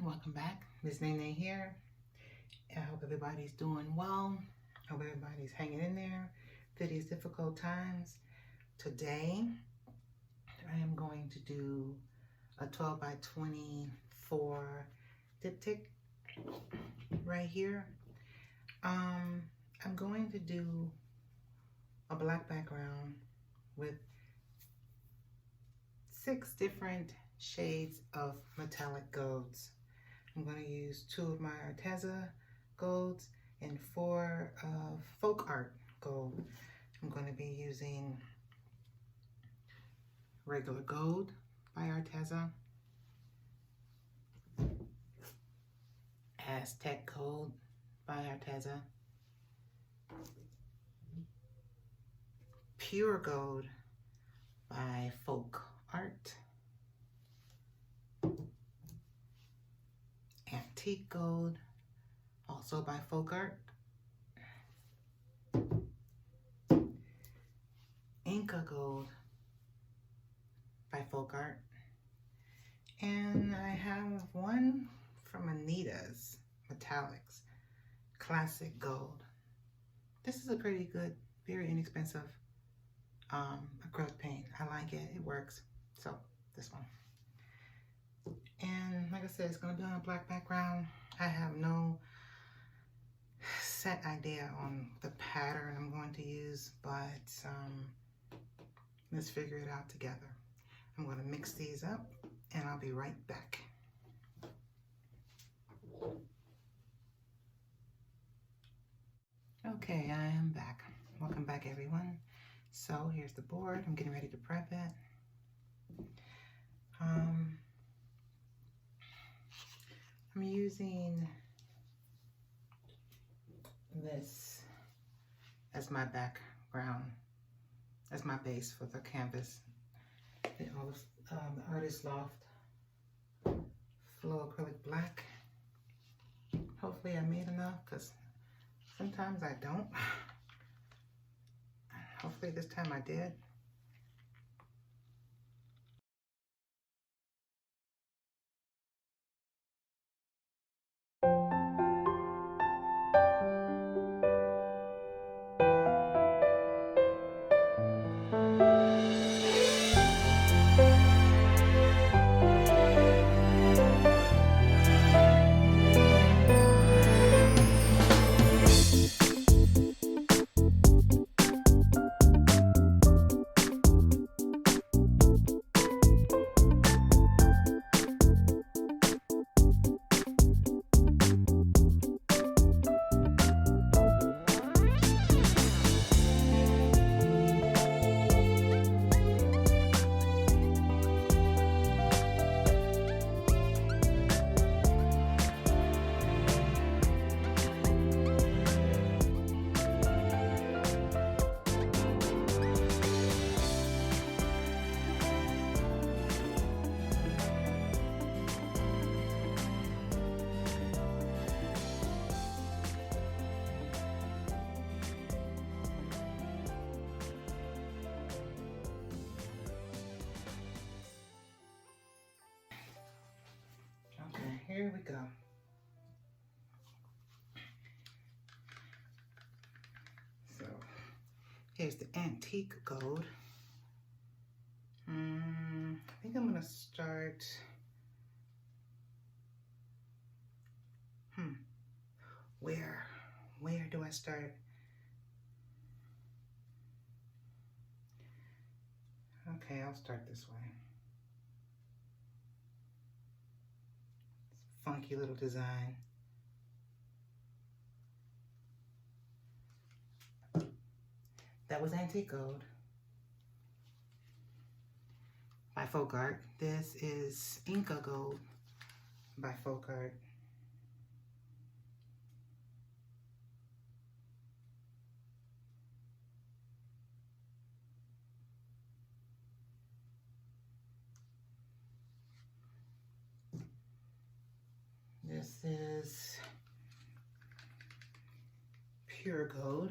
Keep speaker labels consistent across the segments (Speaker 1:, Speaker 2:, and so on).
Speaker 1: welcome back. Miss Nene here. I hope everybody's doing well. Hope everybody's hanging in there through these difficult times. Today, I am going to do a 12 by 24 diptych right here. I'm going to do a black background with 6 different shades of metallic golds. I'm going to use 2 of my Arteza golds and 4 of Folk Art gold. I'm going to be using regular gold by Arteza, Aztec gold by Arteza, pure gold by Folk Art, antique gold also by Folk Art, Inca gold by Folk Art, and I have one from Anita's Metallics, classic gold. This is a pretty good, very inexpensive acrylic paint. I like it, it works. So this one. And like I said, it's going to be on a black background. I have no set idea on the pattern I'm going to use, but let's figure it out together. I'm going to mix these up and I'll be right back. Okay, I am back. Welcome back, everyone. So here's the board. I'm getting ready to prep it. I'm using this as my background, as my base for the canvas. The Artist Loft Flow Acrylic Black. Hopefully I made enough, because sometimes I don't. Hopefully this time I did. Here we go. So here's the antique gold. I think I'm gonna start. Where do I start? Okay, I'll start this way. Funky little design. That was antique gold by Folk Art. This is Inca gold by Folk Art. This is pure gold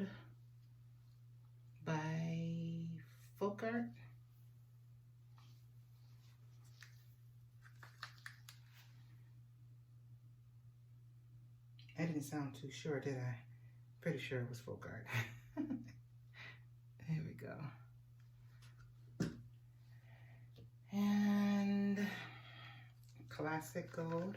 Speaker 1: by Folk Art. I didn't sound too sure, did I? Pretty sure it was fluidart. Here we go. And classic gold.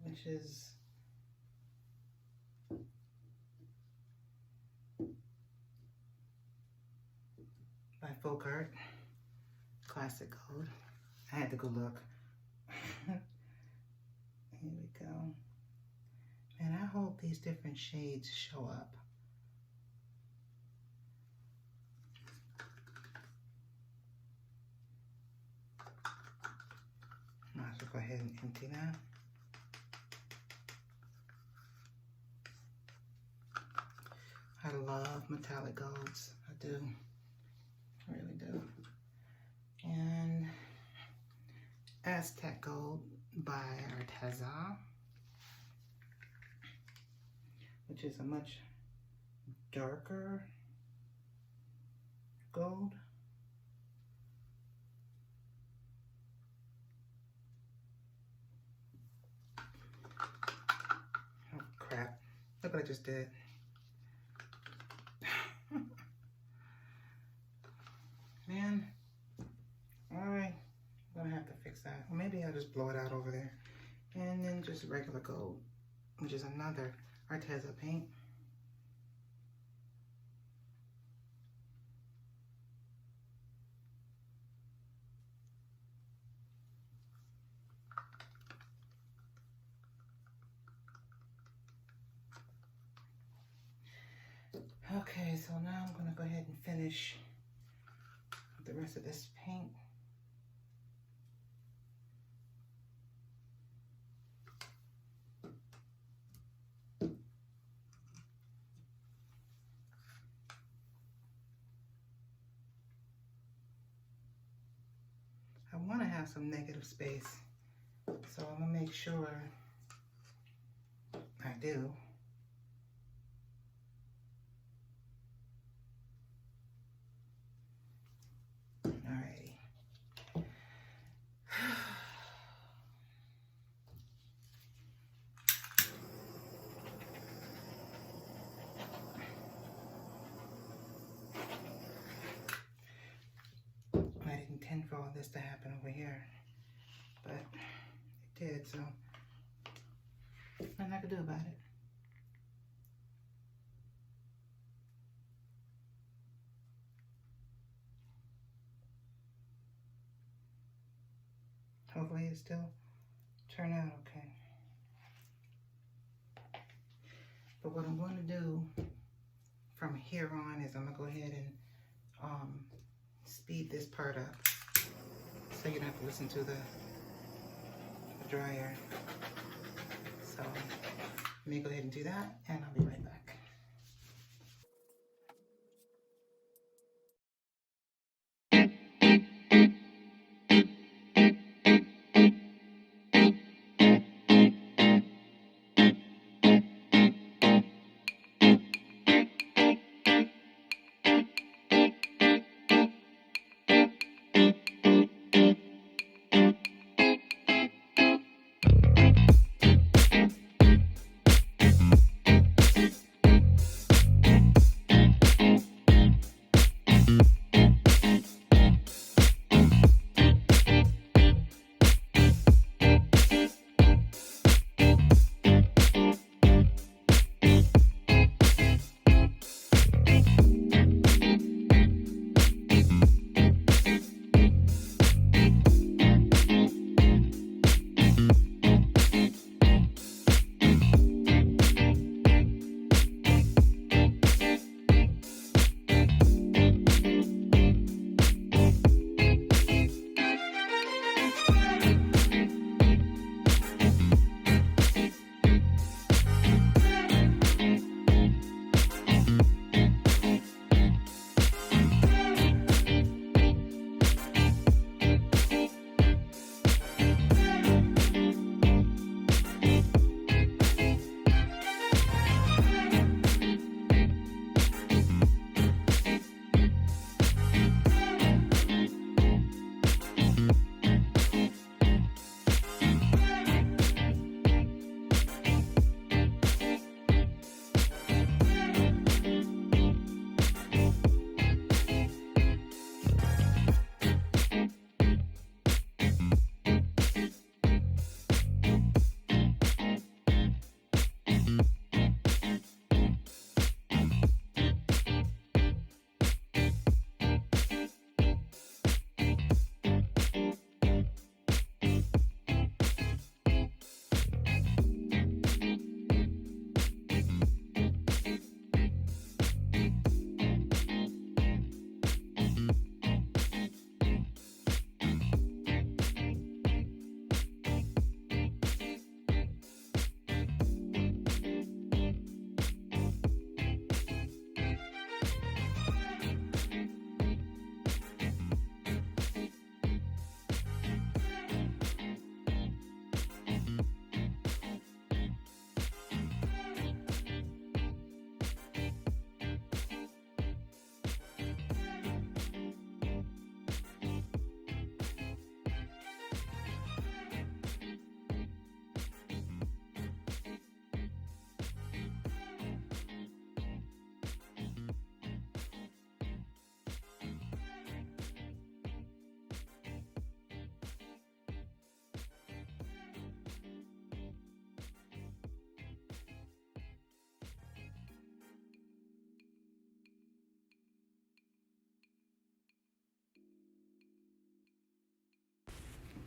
Speaker 1: Which is by fluidart. Classic gold. I had to go look. Here we go. And I hope these different shades show up. Might as well go ahead and empty that. I love metallic golds. I do. I really do. And Aztec Gold by Arteza, which is a much darker gold. Oh crap, look what I just did. Man, alright, I'm gonna have to fix that. Or maybe I'll just blow it out over there. And then just regular gold, which is another Arteza paint. Okay, so now I'm gonna go ahead and finish the rest of this paint. I want to have some negative space, so I'm gonna make sure I do. Alrighty. I didn't intend for all this to happen over here, but it did, so nothing I could do about it. Hopefully it still turn out okay. But what I'm going to do from here on is I'm going to go ahead and speed this part up so you don't have to listen to the dryer. So let me go ahead and do that, and I'll be right back.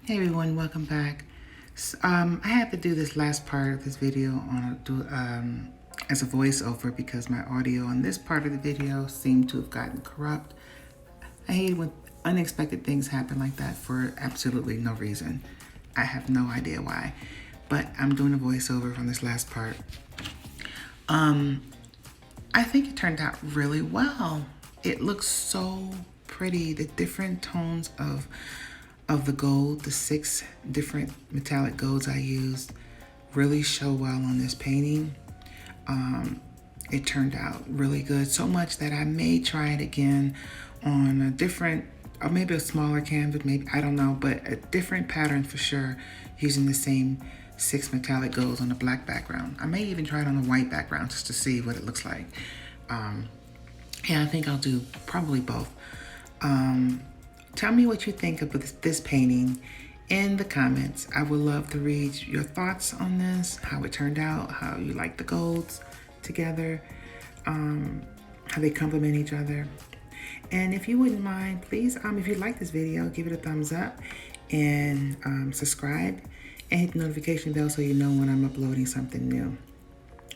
Speaker 1: Hey everyone, welcome back. I had to do this last part of this video as a voiceover because my audio on this part of the video seemed to have gotten corrupt. I hate when unexpected things happen like that for absolutely no reason. I have no idea why, but I'm doing a voiceover from this last part. I think it turned out really well. It looks so pretty. The different tones of the gold, the 6 different metallic golds I used really show well on this painting. It turned out really good, so much that I may try it again on a different, or maybe a smaller canvas, maybe, I don't know, but a different pattern for sure, using the same 6 metallic golds on a black background. I may even try it on a white background just to see what it looks like. Yeah, I think I'll do probably both. Tell me what you think of this painting in the comments. I would love to read your thoughts on this, how it turned out, how you like the golds together, how they complement each other. And if you wouldn't mind, please, if you like this video, give it a thumbs up and subscribe and hit the notification bell so you know when I'm uploading something new.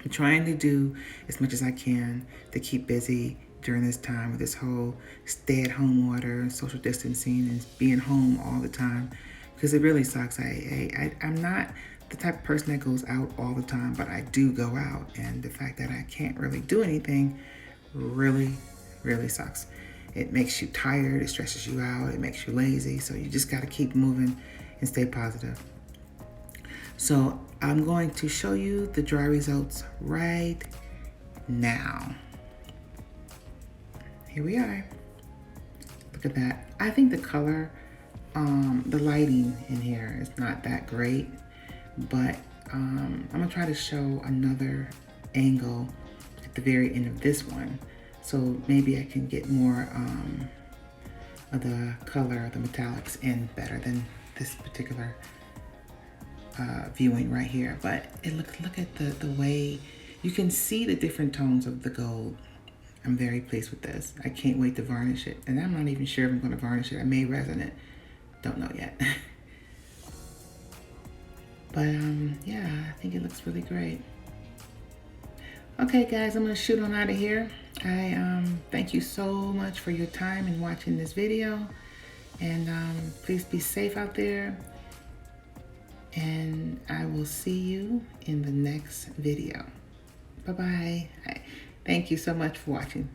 Speaker 1: I'm trying to do as much as I can to keep busy during this time with this whole stay-at-home order, social distancing, and being home all the time, because it really sucks. I'm not the type of person that goes out all the time, but I do go out, and the fact that I can't really do anything really, really sucks. It makes you tired, it stresses you out, it makes you lazy, so you just gotta keep moving and stay positive. So I'm going to show you the dry results right now. Here we are. Look at that. I think the color, the lighting in here is not that great, but I'm gonna try to show another angle at the very end of this one. So maybe I can get more of the color of the metallics in better than this particular viewing right here. But look at the way you can see the different tones of the gold. I'm very pleased with this. I can't wait to varnish it. And I'm not even sure if I'm gonna varnish it. I may resin it. Don't know yet. But yeah, I think it looks really great. Okay guys, I'm gonna shoot on out of here. I thank you so much for your time and watching this video. And please be safe out there. And I will see you in the next video. Bye-bye. Thank you so much for watching.